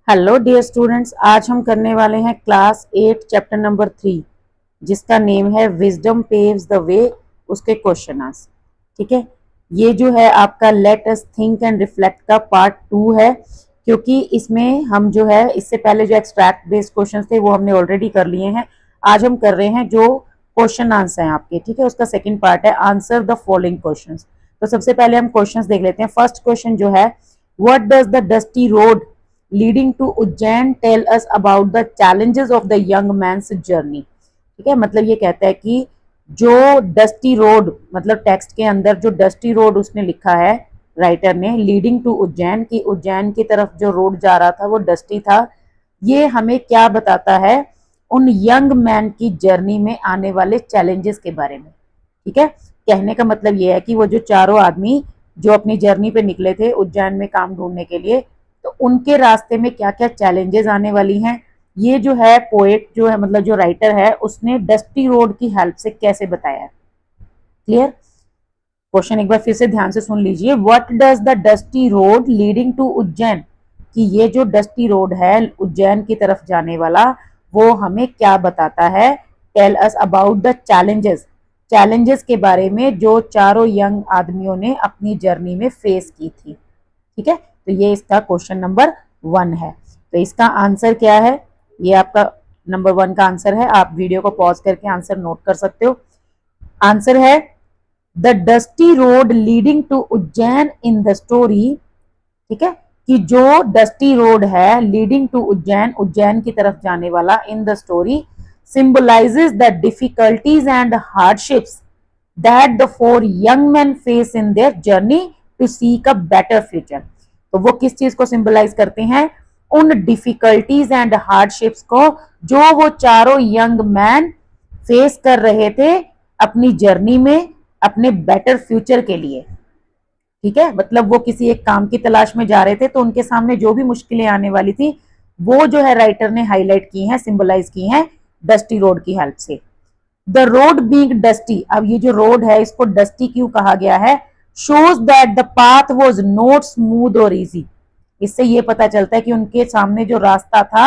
Hello dear students, आज हम करने वाले हैं क्लास 8 चैप्टर नंबर 3 जिसका नेम है विजडम पेव्स द वे। उसके क्वेश्चन आंसर। ठीक है, ये जो है आपका let us think and reflect का पार्ट 2 है, क्योंकि इसमें हम जो है इससे पहले जो एक्सट्रैक्ट बेस्ड क्वेश्चन थे वो हमने ऑलरेडी कर लिए हैं। आज हम कर रहे हैं जो क्वेश्चन आंसर हैं आपके। ठीक है, उसका सेकेंड पार्ट है आंसर द फॉलोइंग क्वेश्चन। तो सबसे पहले हम क्वेश्चन देख लेते हैं। फर्स्ट क्वेश्चन जो है, what does the dusty road leading to Ujjain tell us about the challenges of the young man's journey। ठीक है, मतलब ये कहता है कि जो डस्टी रोड, मतलब टेक्स्ट के अंदर जो डस्टी रोड उसने लिखा है राइटर ने, लीडिंग टू उज्जैन, की उज्जैन की तरफ जो रोड जा रहा था वो डस्टी था। ये हमें क्या बताता है उन यंग मैन की जर्नी में आने वाले चैलेंजेस के बारे में। ठीक है, कहने का मतलब ये है कि वो जो चारों आदमी जो अपनी जर्नी पे निकले थे उज्जैन में काम ढूंढने के लिए, तो उनके रास्ते में क्या क्या चैलेंजेस आने वाली हैं, ये जो है पोएट जो है, मतलब जो राइटर है, उसने डस्टी रोड की हेल्प से कैसे बताया है। क्लियर? क्वेश्चन एक बार फिर से ध्यान से सुन लीजिए। What does the dusty road leading to Ujjain, कि ये जो डस्टी रोड है उज्जैन की तरफ जाने वाला, वो हमें क्या बताता है। Tell us about the challenges, challenges के बारे में जो चारों यंग आदमियों ने अपनी जर्नी में फेस की थी। ठीक है, तो ये इसका क्वेश्चन नंबर 1 है। तो इसका आंसर क्या है, ये आपका नंबर 1 का आंसर है। आप वीडियो को पॉज करके आंसर नोट कर सकते हो। आंसर है the dusty road leading to Ujjain in the story. ठीक है, कि जो डस्टी रोड है लीडिंग टू उज्जैन, उज्जैन की तरफ जाने वाला, in the story symbolizes the difficulties and hardships that the 4 young men face in their journey to seek a better future। तो वो किस चीज को सिंबलाइज करते हैं, उन डिफिकल्टीज एंड हार्डशिप्स को जो वो चारों यंग मैन फेस कर रहे थे अपनी जर्नी में, अपने बेटर फ्यूचर के लिए। ठीक है, मतलब वो किसी एक काम की तलाश में जा रहे थे, तो उनके सामने जो भी मुश्किलें आने वाली थी वो जो है राइटर ने हाईलाइट की हैं, सिंबलाइज की हैं डस्टी रोड की हेल्प से। द रोड बीइंग डस्टी, अब ये जो रोड है इसको डस्टी क्यों कहा गया है, shows that the path was not smooth और easy। इससे ये पता चलता है कि उनके सामने जो रास्ता था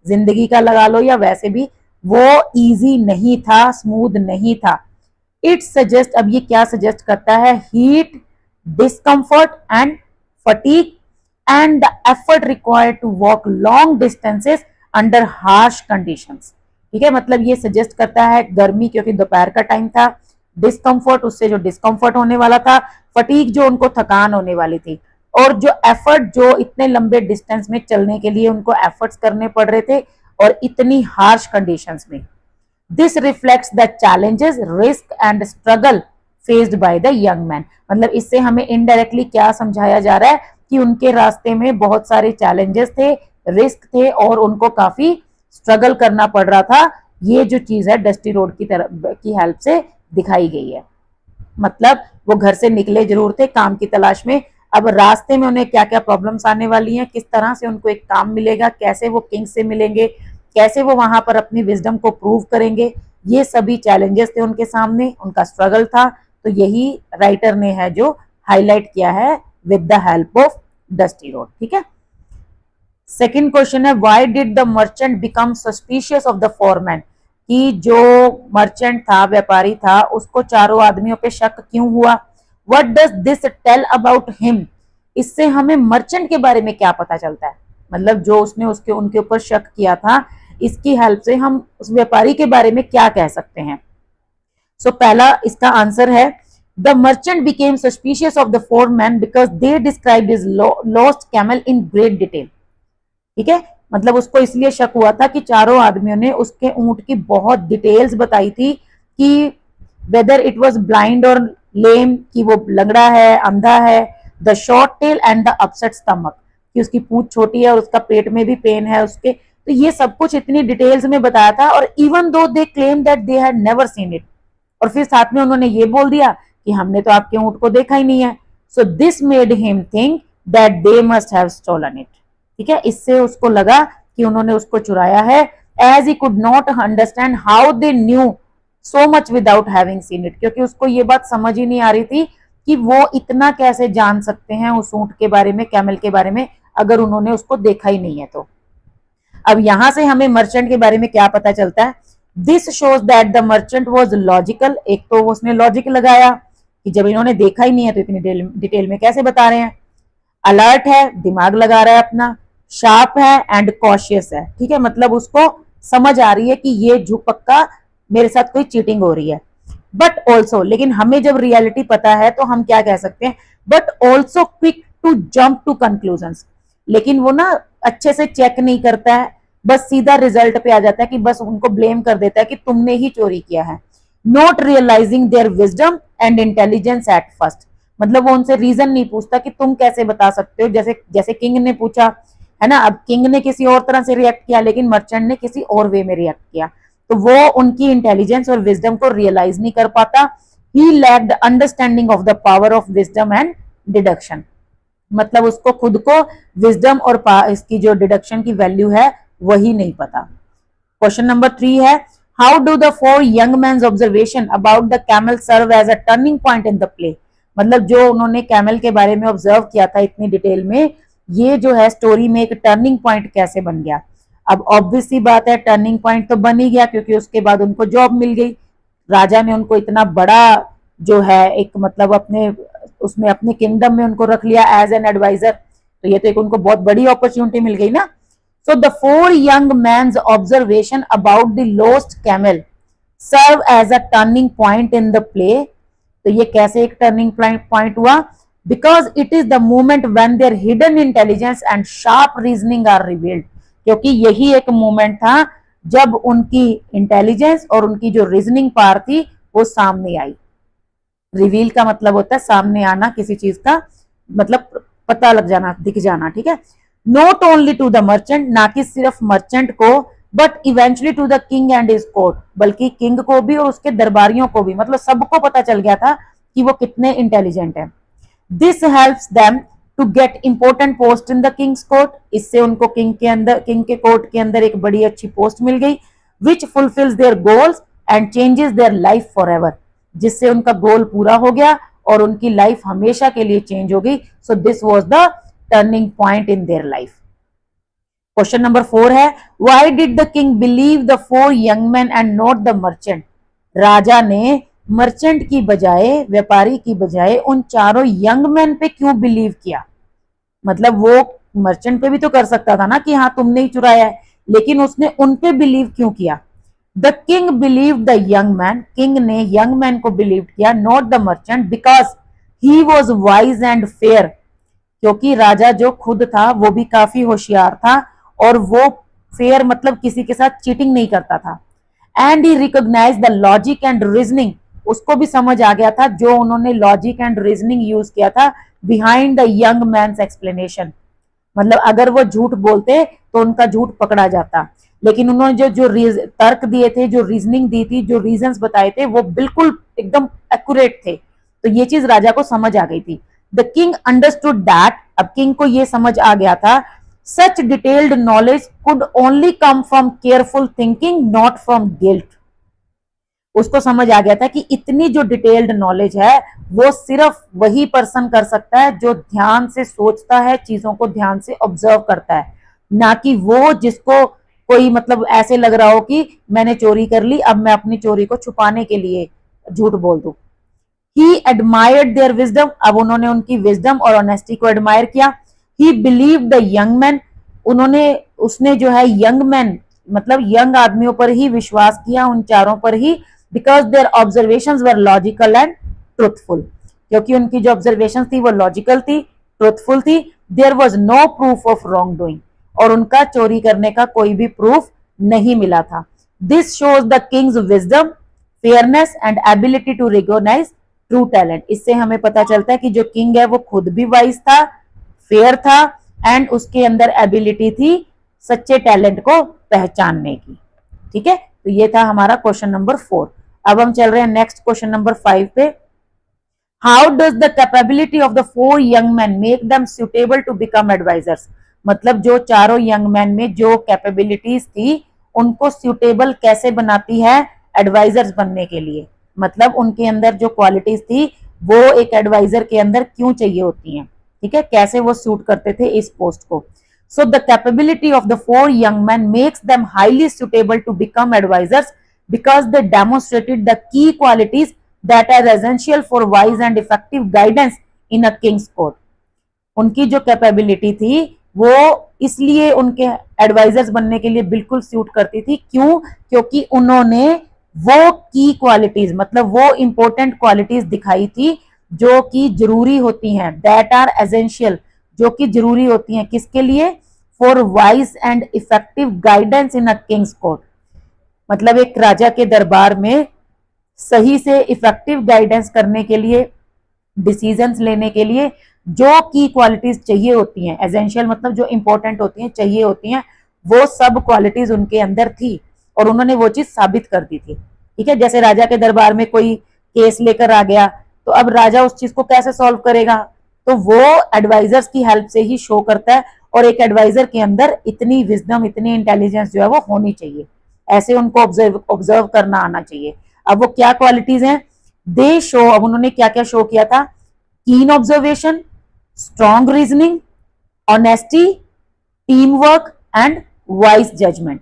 जिंदगी का लगा लो या वैसे भी, वो इजी नहीं था, स्मूथ नहीं था। इट सजेस्ट, अब ये क्या सजेस्ट करता है, heat, discomfort and fatigue and the effort required to walk long distances under harsh conditions. ठीक है, मतलब ये सजेस्ट करता है गर्मी, क्योंकि दोपहर का टाइम था, डिस्कम्फर्ट, उससे जो डिस्कम्फर्ट होने वाला था, फटीग जो उनको थकान होने वाली थी, और जो एफर्ट, जो इतने लंबे डिस्टेंस में चलने के लिए उनको एफर्ट्स करने पड़ रहे थे और इतनी हार्श कंडीशंस में। This reflects the challenges, risk and struggle faced by the young man. मतलब इससे हमें इनडायरेक्टली क्या समझाया जा रहा है कि उनके रास्ते में बहुत सारे चैलेंजेस थे, रिस्क थे और उनको काफी स्ट्रगल करना पड़ रहा था। ये जो चीज है डस्टी रोड की तरफ की हेल्प से दिखाई गई है। मतलब वो घर से निकले जरूर थे काम की तलाश में, अब रास्ते में उन्हें क्या क्या प्रॉब्लम्स आने वाली हैं, किस तरह से उनको एक काम मिलेगा, कैसे वो किंग से मिलेंगे, कैसे वो वहां पर अपनी विजडम को प्रूव करेंगे, ये सभी चैलेंजेस थे उनके सामने, उनका स्ट्रगल था। तो यही राइटर ने है जो हाईलाइट किया है with the help of dusty road. ठीक है, सेकेंड क्वेश्चन है, why did the merchant become suspicious of the foreman, कि जो मर्चेंट था, व्यापारी था, उसको चारों आदमियों पे शक क्यों हुआ। What does this tell about him, इससे हमें मर्चेंट के बारे में क्या पता चलता है, मतलब जो उसने उनके ऊपर शक किया था, इसकी हेल्प से हम उस व्यापारी के बारे में क्या कह सकते हैं। सो पहला इसका आंसर है, the merchant became suspicious of the foreman because they described his lost camel in great detail. ठीक है, मतलब उसको इसलिए शक हुआ था कि चारों आदमियों ने उसके ऊंट की बहुत डिटेल्स बताई थी, कि वेदर इट वाज ब्लाइंड और लेम, कि वो लंगड़ा है, अंधा है, the short tail and the upset stomach, कि उसकी पूंछ छोटी है और उसका पेट में भी पेन है उसके। तो ये सब कुछ इतनी डिटेल्स में बताया था, और even though they claim that they had never seen it, और फिर साथ में उन्होंने ये बोल दिया कि हमने तो आपके ऊंट को देखा ही नहीं है। So this made him think that they must have stolen it. ठीक है, इससे उसको लगा कि उन्होंने उसको चुराया है, as he could not understand how they knew so much without having seen it, क्योंकि उसको ये बात समझ ही नहीं आ रही थी कि वो इतना कैसे जान सकते हैं उस ऊंट के बारे में, कैमल के बारे में, अगर उन्होंने उसको देखा ही नहीं है तो। अब यहां से हमें मर्चेंट के बारे में क्या पता चलता है? This shows that the merchant was logical. एक तो उसने लॉजिक लगाया कि जब इन्होंने देखा ही नहीं है तो इतनी डिटेल में कैसे बता रहे हैं। अलर्ट है, दिमाग लगा रहा है अपना। शार्प है एंड कॉशियस है, ठीक है, मतलब उसको समझ आ रही है कि ये झूठ पक्का मेरे साथ कोई चीटिंग हो रही है। बट ऑल्सो, लेकिन हमें जब रियलिटी पता है तो हम क्या कह सकते हैं? But also quick to jump to conclusions. लेकिन वो ना अच्छे से चेक नहीं करता है, बस सीधा रिजल्ट पे आ जाता है कि बस उनको ब्लेम कर देता है कि तुमने ही चोरी किया है। Not realising their wisdom and intelligence at first. मतलब वो उनसे रीजन नहीं पूछता कि तुम कैसे बता सकते हो, जैसे जैसे किंग ने पूछा है ना। अब किंग ने किसी और तरह से रिएक्ट किया, लेकिन मर्चेंट ने किसी और वे में रिएक्ट किया, तो वो उनकी इंटेलिजेंस और विजडम को रियलाइज नहीं कर पाता। He lacked understanding of the power of wisdom and deduction. मतलब उसको खुद को विजडम और इसकी जो डिडक्शन की वैल्यू है वही नहीं पता। क्वेश्चन नंबर 3 है, how do the 4 young man observation about the camel serve as a turning point in the play. मतलब जो उन्होंने कैमल के बारे में ऑब्जर्व किया था इतनी डिटेल में, ये जो है स्टोरी में एक टर्निंग पॉइंट कैसे बन गया? अब ऑब्वियस सी बात है, टर्निंग पॉइंट तो बन ही गया, क्योंकि उसके बाद उनको जॉब मिल गई। राजा ने उनको इतना बड़ा जो है एक मतलब अपने उसमें अपने किंगडम में उनको रख लिया एज एन एडवाइजर, तो ये तो एक उनको बहुत बड़ी अपॉर्चुनिटी मिल गई ना। So the 4 young man's observation about the lost camel serve as a turning point in the play. तो ये कैसे एक टर्निंग पॉइंट हुआ? Because it is the moment when their hidden intelligence and sharp reasoning are revealed. क्योंकि यही एक moment था जब उनकी इंटेलिजेंस और उनकी जो रीजनिंग पावर थी वो सामने आई। रिवील का मतलब होता है सामने आना किसी चीज का, मतलब पता लग जाना, दिख जाना, ठीक है। Not only to the merchant, ना कि सिर्फ मर्चेंट को, but eventually to the king and his court, बल्कि किंग को भी और उसके दरबारियों को भी, मतलब सबको पता चल गया था कि वो कितने इंटेलिजेंट है। This helps them to get important post in the king's court. इससे उनको किंग के कोर्ट के अंदर एक बड़ी अच्छी पोस्ट मिल गई, which fulfils their goals and changes their life for ever. जिससे उनका गोल पूरा हो गया और उनकी लाइफ हमेशा के लिए चेंज हो गई। So this was the turning point in their life. Question number 4 है, why did the king believe the 4 young man and not the merchant. राजा ने मर्चेंट की बजाय, व्यापारी की बजाय उन चारों यंग मैन पे क्यों बिलीव किया? मतलब वो मर्चेंट पे भी तो कर सकता था ना कि हाँ तुमने ही चुराया है, लेकिन उसने उन पे बिलीव क्यों किया? The king believe the young man, king ने यंग मैन को बिलीव किया, not the merchant, because he was wise and fair. क्योंकि राजा जो खुद था वो भी काफी होशियार था और वो फेयर मतलब किसी के साथ चीटिंग नहीं करता था। And he recognise the logic and reasoning, उसको भी समझ आ गया था जो उन्होंने लॉजिक एंड रीजनिंग यूज किया था behind the young man's explanation. मतलब अगर वो झूठ बोलते तो उनका झूठ पकड़ा जाता, लेकिन उन्होंने जो जो तर्क दिए थे, जो रीजनिंग दी थी, जो रीजंस बताए थे, वो बिल्कुल एकदम एक्यूरेट थे। तो ये चीज राजा को समझ आ गई थी। द किंग अंडरस्टूड दैट, अब किंग को ये समझ आ गया था, such detailed knowledge could only come from careful thinking, not from guilt. उसको समझ आ गया था कि इतनी जो डिटेल्ड नॉलेज है वो सिर्फ वही पर्सन कर सकता है जो ध्यान से सोचता है, चीजों को ध्यान से ऑब्जर्व करता है, ना कि वो जिसको कोई मतलब ऐसे लग रहा हो कि मैंने चोरी कर ली, अब मैं अपनी चोरी को छुपाने के लिए झूठ बोल दूं। ही एडमायर्ड देयर विजडम, अब उन्होंने उनकी विजडम और ऑनेस्टी को एडमायर किया। ही बिलीव द यंग मैन, उसने जो है यंग मैन मतलब यंग आदमियों पर ही विश्वास किया, उन चारों पर ही, because their observations were logical and truthful. क्योंकि उनकी जो ऑब्जर्वेशन थी वो लॉजिकल थी, ट्रुथफुल थी। There was no proof of wrongdoing, और उनका चोरी करने का कोई भी प्रूफ नहीं मिला था। This shows the king's wisdom, fairness and ability to recognise true talent. इससे हमें पता चलता है कि जो किंग है वो खुद भी वाइज था, फेयर था, एंड उसके अंदर एबिलिटी थी सच्चे टैलेंट को पहचानने की। ठीक है, तो ये था हमारा क्वेश्चन नंबर 4। अब हम चल रहे हैं नेक्स्ट क्वेश्चन नंबर 5 पे। How does the capability of the 4 young man make them suitable to become advisers. मतलब जो चारों यंग मैन में जो कैपेबिलिटीज थी उनको सुटेबल कैसे बनाती है एडवाइजर्स बनने के लिए। मतलब उनके अंदर जो क्वालिटीज थी वो एक एडवाइजर के अंदर क्यों चाहिए होती हैं, ठीक है, कैसे वो सूट करते थे इस पोस्ट को। So the capability of the four young men makes them highly suitable to become advisors because they demonstrated the key qualities that are essential for wise and effective guidance in a king's court. उनकी जो capability थी वो इसलिए उनके advisers बनने के लिए बिल्कुल सूट करती थी। क्यों? क्योंकि उन्होंने वो की क्वालिटीज मतलब वो इंपॉर्टेंट क्वालिटीज दिखाई थी जो कि जरूरी होती हैं, दैट आर एसेंशियल, जो कि जरूरी होती हैं किसके लिए? For wise and effective guidance in a Kings court. मतलब एक राजा के दरबार में सही से इफेक्टिव गाइडेंस करने के लिए, डिसीजंस लेने के लिए जो की क्वालिटीज चाहिए होती हैं, एसेंशियल मतलब जो इंपॉर्टेंट होती हैं, चाहिए होती हैं, वो सब क्वालिटीज उनके अंदर थी और उन्होंने वो चीज साबित कर दी थी। ठीक है, जैसे राजा के दरबार में कोई केस लेकर आ गया तो अब राजा उस चीज को कैसे सॉल्व करेगा? तो वो एडवाइजर्स की हेल्प से ही शो करता है और एक एडवाइजर के अंदर इतनी विजडम, इतनी इंटेलिजेंस जो है वो होनी चाहिए, ऐसे उनको ऑब्जर्व करना आना चाहिए। अब वो क्या क्वालिटीज हैं? दे शो, अब उन्होंने क्या क्या शो किया था? Keen observation, strong reasoning, honesty, teamwork and wise judgement,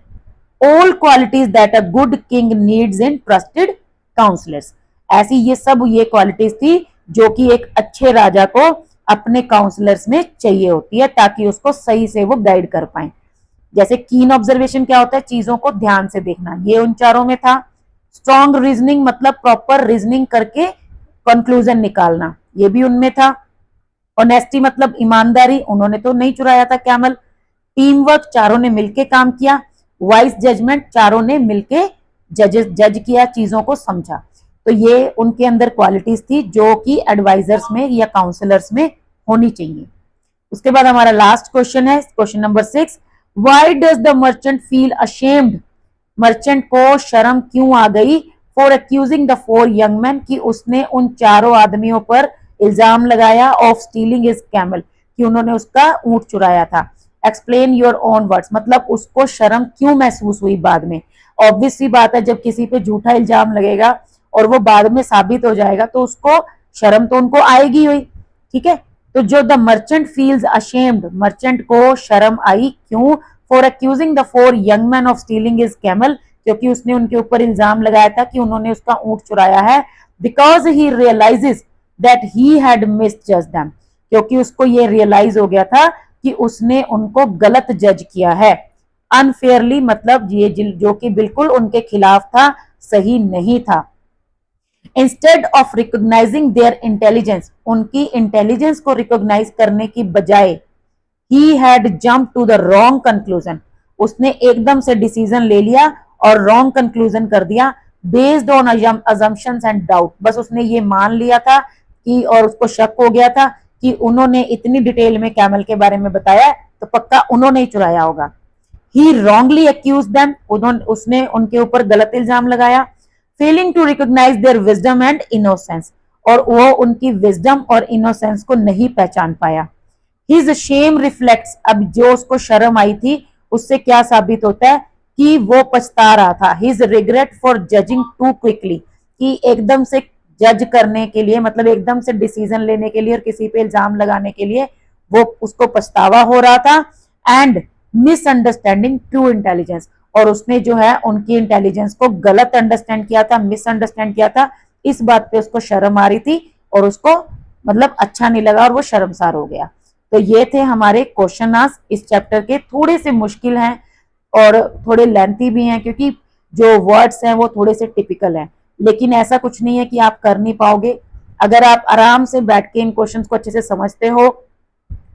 all qualities that a good king needs in trusted counsellors. ऐसी ये सब ये क्वालिटीज थी जो कि एक अच्छे राजा को अपने काउंसलर्स में चाहिए होती है ताकि उसको सही से वो गाइड कर पाए। जैसे कीन ऑब्जर्वेशन क्या होता है? चीजों को ध्यान से देखना, ये उन चारों में था। स्ट्रॉन्ग रीजनिंग मतलब प्रॉपर रीजनिंग करके कंक्लूजन निकालना, ये भी उनमें था। ऑनेस्टी मतलब ईमानदारी, उन्होंने तो नहीं चुराया था कैमल। टीम वर्क, चारों ने मिलके काम किया। वाइज जजमेंट, चारों ने मिलके जज किया, चीजों को समझा। तो ये उनके अंदर क्वालिटीज थी जो कि एडवाइजर्स में या काउंसलर्स में होनी चाहिए। उसके बाद हमारा लास्ट क्वेश्चन है, question number 6, why does the merchant feel ashamed? Merchant को शर्म क्यों आ गई? For accusing the for young man, कि उसने उन चारों आदमियों पर इल्जाम लगाया ऑफ स्टीलिंग हिज कैमल, कि उन्होंने उसका ऊंट चुराया था। एक्सप्लेन योर ओन वर्ड्स, मतलब उसको शर्म क्यों महसूस हुई बाद में? ऑब्वियस सी बात है, जब किसी पे झूठा इल्जाम लगेगा और वो बाद में साबित हो जाएगा तो उसको शर्म तो उनको आएगी हुई। ठीक है, तो जो the merchant feels ashamed, merchant को शर्म आई, क्यों? For accusing the for young man of stealing his camel, क्योंकि उसने उनके ऊपर इल्जाम लगाया था कि उन्होंने उसका ऊंट चुराया है। Because he realises that he had misjudged them, क्योंकि उसको ये रियलाइज हो गया था कि उसने उनको गलत जज किया है। अनफेयरली मतलब ये जो कि बिल्कुल उनके खिलाफ था, सही नहीं था। Instead of recognising their intelligence, उनकी इंटेलिजेंस को रिकॉग्नाइज करने की बजाय he had jump to the wrong conclusion, उसने एकदम से डिसीजन ले लिया और रॉन्ग कंक्लूजन कर दिया। Based on assumptions and doubt, बस उसने ये मान लिया था कि, और उसको शक हो गया था कि उन्होंने इतनी डिटेल में कैमल के बारे में बताया तो पक्का उन्होंने ही चुराया होगा। ही रॉन्गली अक्यूज देम, उसने उनके ऊपर गलत इल्जाम लगाया। Failing to recognise their wisdom and innocence, और वो उनकी विजडम और इनोसेंस को नहीं पहचान पाया। हिज शेम रिफ्लेक्ट्स, अब जो उसको शर्म आई थी उससे क्या साबित होता है? कि वो पछता रहा था। His regret for judging too quickly, कि एकदम से जज करने के लिए, मतलब एकदम से डिसीजन लेने के लिए और किसी पे इल्जाम लगाने के लिए वो उसको पछतावा हो रहा था। एंड मिसअंडरस्टैंडिंग ट्रू इंटेलिजेंस, और उसने जो है उनकी इंटेलिजेंस को गलत अंडरस्टैंड किया था, मिसअंडरस्टैंड किया था। इस बात पे उसको शर्म आ रही थी और उसको मतलब अच्छा नहीं लगा और वो शर्मसार हो गया। तो ये थे हमारे क्वेश्चन आंसर इस चैप्टर के। थोड़े से मुश्किल हैं और थोड़े लेंथी भी हैं क्योंकि जो वर्ड्स हैं वो थोड़े से टिपिकल हैं, लेकिन ऐसा कुछ नहीं है कि आप कर नहीं पाओगे। अगर आप आराम से बैठ के इन क्वेश्चंस को अच्छे से समझते हो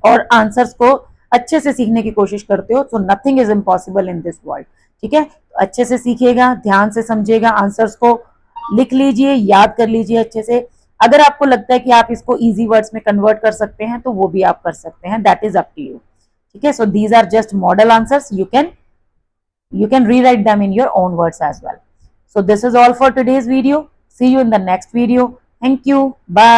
और आंसर्स को अच्छे से सीखने की कोशिश करते हो, तो nothing is impossible in this world. ठीक है, तो अच्छे से सीखिएगा, ध्यान से समझिएगा, आंसर्स को लिख लीजिए, याद कर लीजिए अच्छे से। अगर आपको लगता है कि आप इसको इजी वर्ड्स में कन्वर्ट कर सकते हैं तो वो भी आप कर सकते हैं, that is up to you. ठीक है, so these are just model answers, you can rewrite them in your own words as well. So this is all for today's video. See you in the next video. Thank you. Bye.